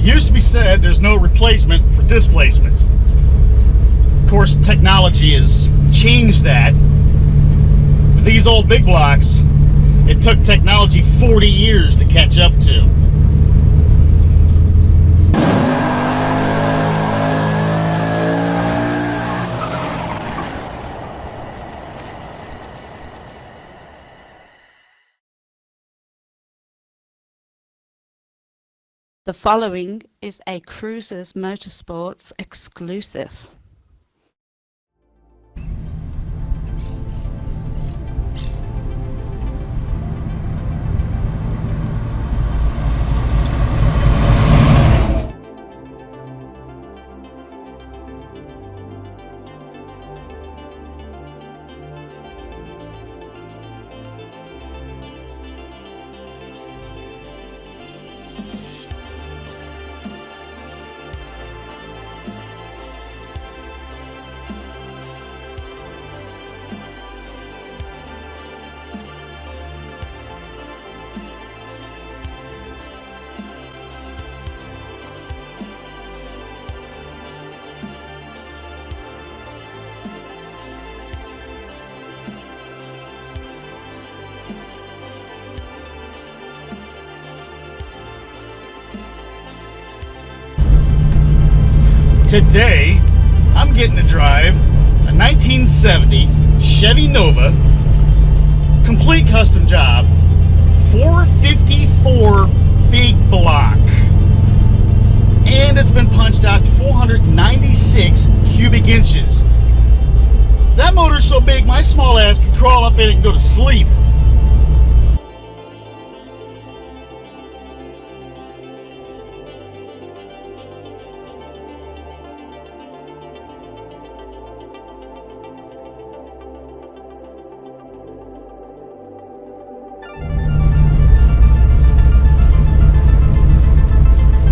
used to be said there's no replacement for displacement. Of course, technology has changed that. But these old big blocks, it took technology 40 years to catch up to. The following is a Cruisers Motorsports exclusive. Today, I'm getting to drive a 1970 Chevy Nova, complete custom job, 454 big block. And it's been punched out to 496 cubic inches. That motor's so big, my small ass could crawl up in it and go to sleep.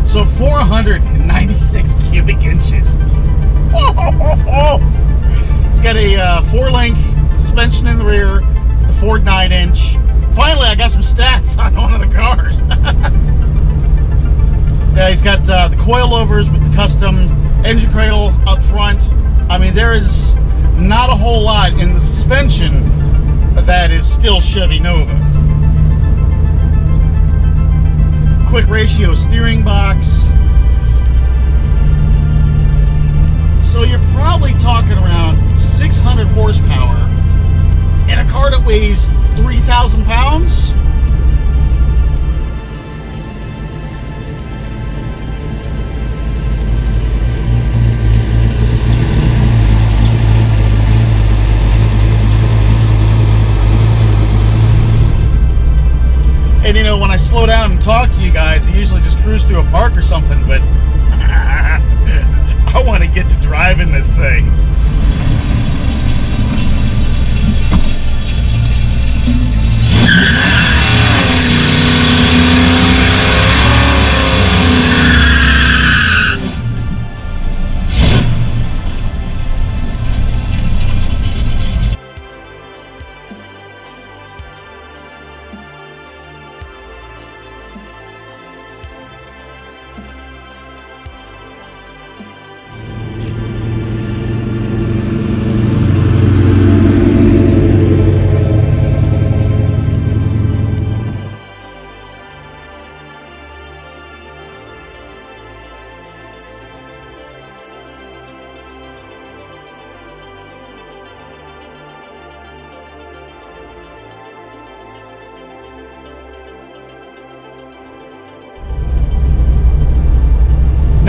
So 496 cubic inches. It's got a 4-link suspension in the rear, the Ford 9-inch. Finally, I got some stats on one of the cars. Yeah, he's got the coilovers with the custom engine cradle up front. I mean, there is not a whole lot in the suspension that is still Chevy Nova. Quick ratio steering box. So you're probably talking around 600 horsepower in a car that weighs 3,000 pounds. And you know, when I slow down and talk to you guys, I usually just cruise through a park or something, but I want to get to driving this thing.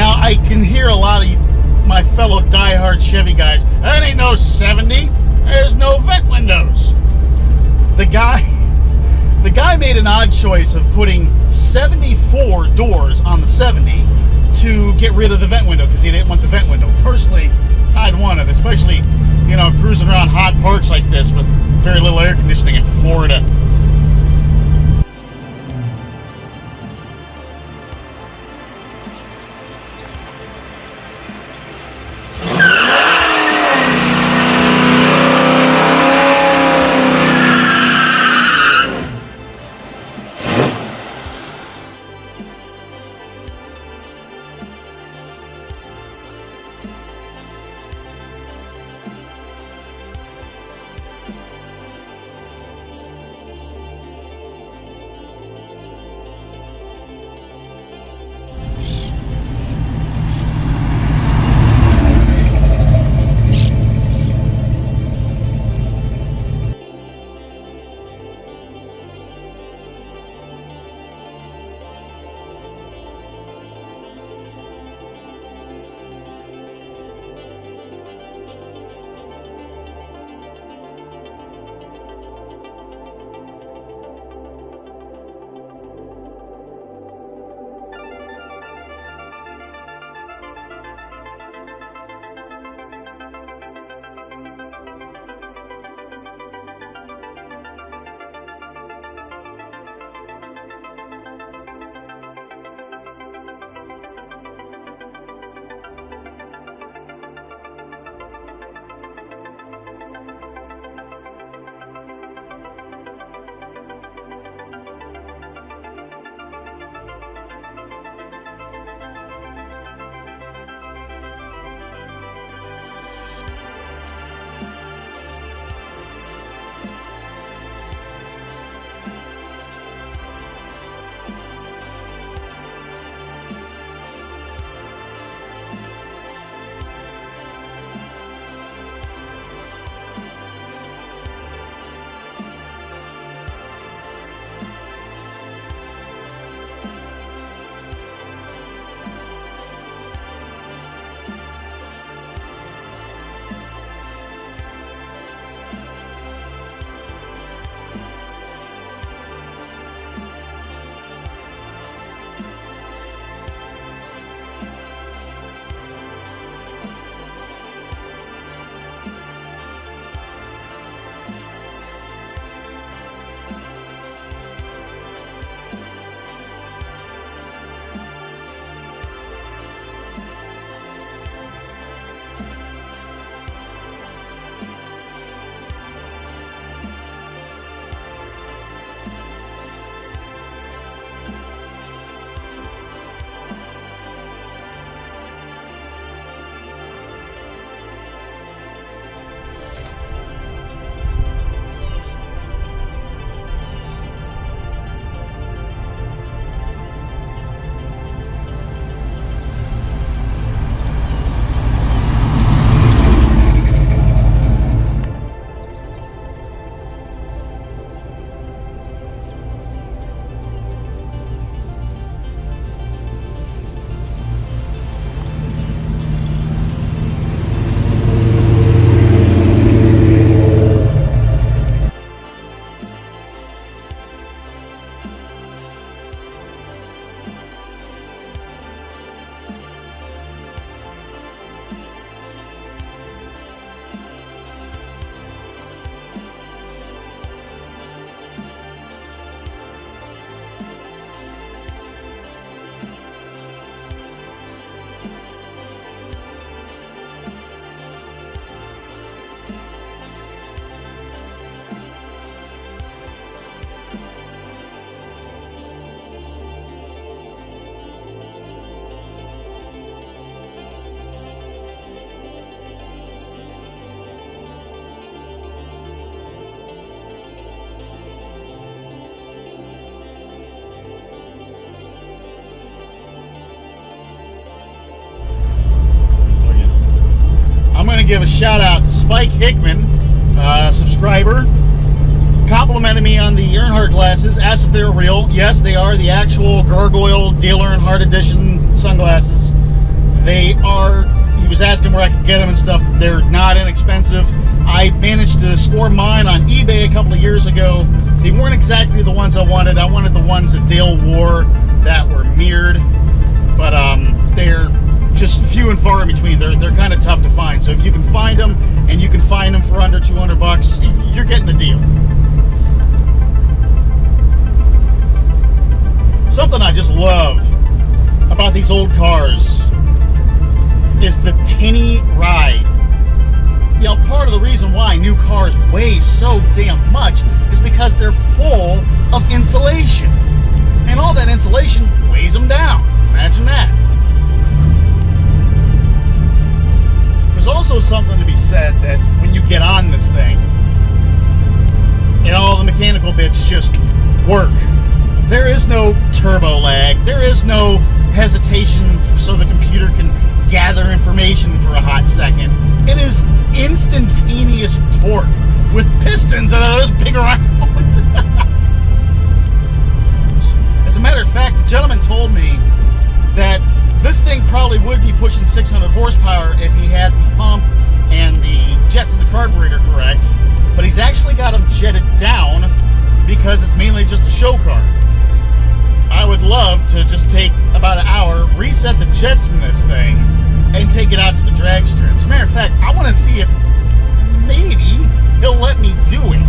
I can hear a lot of my fellow diehard Chevy guys. That ain't no 70. There's no vent windows. The guy made an odd choice of putting 74 doors on the 70 to get rid of the vent window because he didn't want the vent window. Personally, I'd want it, especially, you know, cruising around hot parks like this with very little air conditioning in Florida. give a shout out to Spike Hickman, subscriber. Complimented me on the Earnhardt glasses, asked if they were real. Yes, they are the actual Gargoyle Dale Earnhardt edition sunglasses. They are, he was asking where I could get them and stuff. They're not inexpensive. I managed to score mine on eBay a couple of years ago. They weren't exactly the ones I wanted. I wanted the ones that Dale wore that were mirrored. But they're just few and far in between. They're kind of tough to find. So if you can find them, and you can find them for under $200, you're getting a deal. Something I just love about these old cars is the tinny ride. You know, part of the reason why new cars weigh so damn much is because they're full of insulation. And all that insulation weighs them down. Imagine that. There's also something to be said that when you get on this thing, and all the mechanical bits just work. There is no turbo lag. There is no hesitation so the computer can gather information for a hot second. It is instantaneous torque with pistons that are this big around. As a matter of fact, the gentleman told me that this thing probably would be pushing 600 horsepower if he had the pump and the jets and the carburetor correct, but he's actually got them jetted down because it's mainly just a show car. I would love to just take about an hour, reset the jets in this thing, and take it out to the drag strips. As a matter of fact, I want to see if maybe he'll let me do it.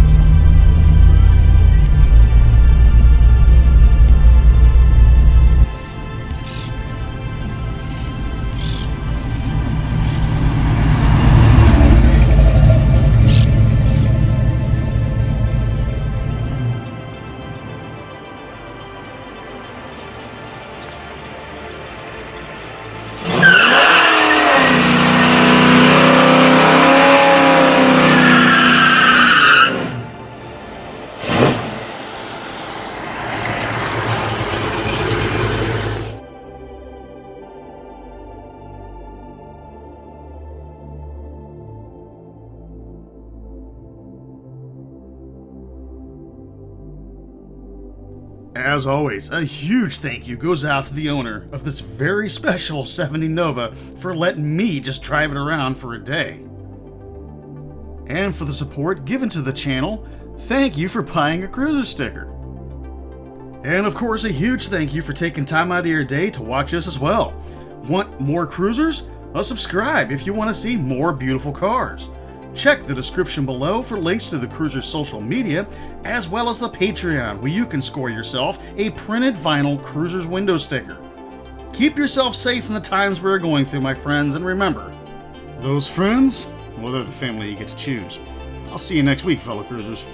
As always, a huge thank you goes out to the owner of this very special 70 Nova for letting me just drive it around for a day. And for the support given to the channel, thank you for buying a cruiser sticker. And of course, a huge thank you for taking time out of your day to watch us as well. Want more cruisers? Well, subscribe if you want to see more beautiful cars. Check the description below for links to the Cruiser's social media, as well as the Patreon, where you can score yourself a printed vinyl Cruiser's window sticker. Keep yourself safe in the times we're going through, my friends, and remember, those friends, well, they're the family you get to choose. I'll see you next week, fellow cruisers.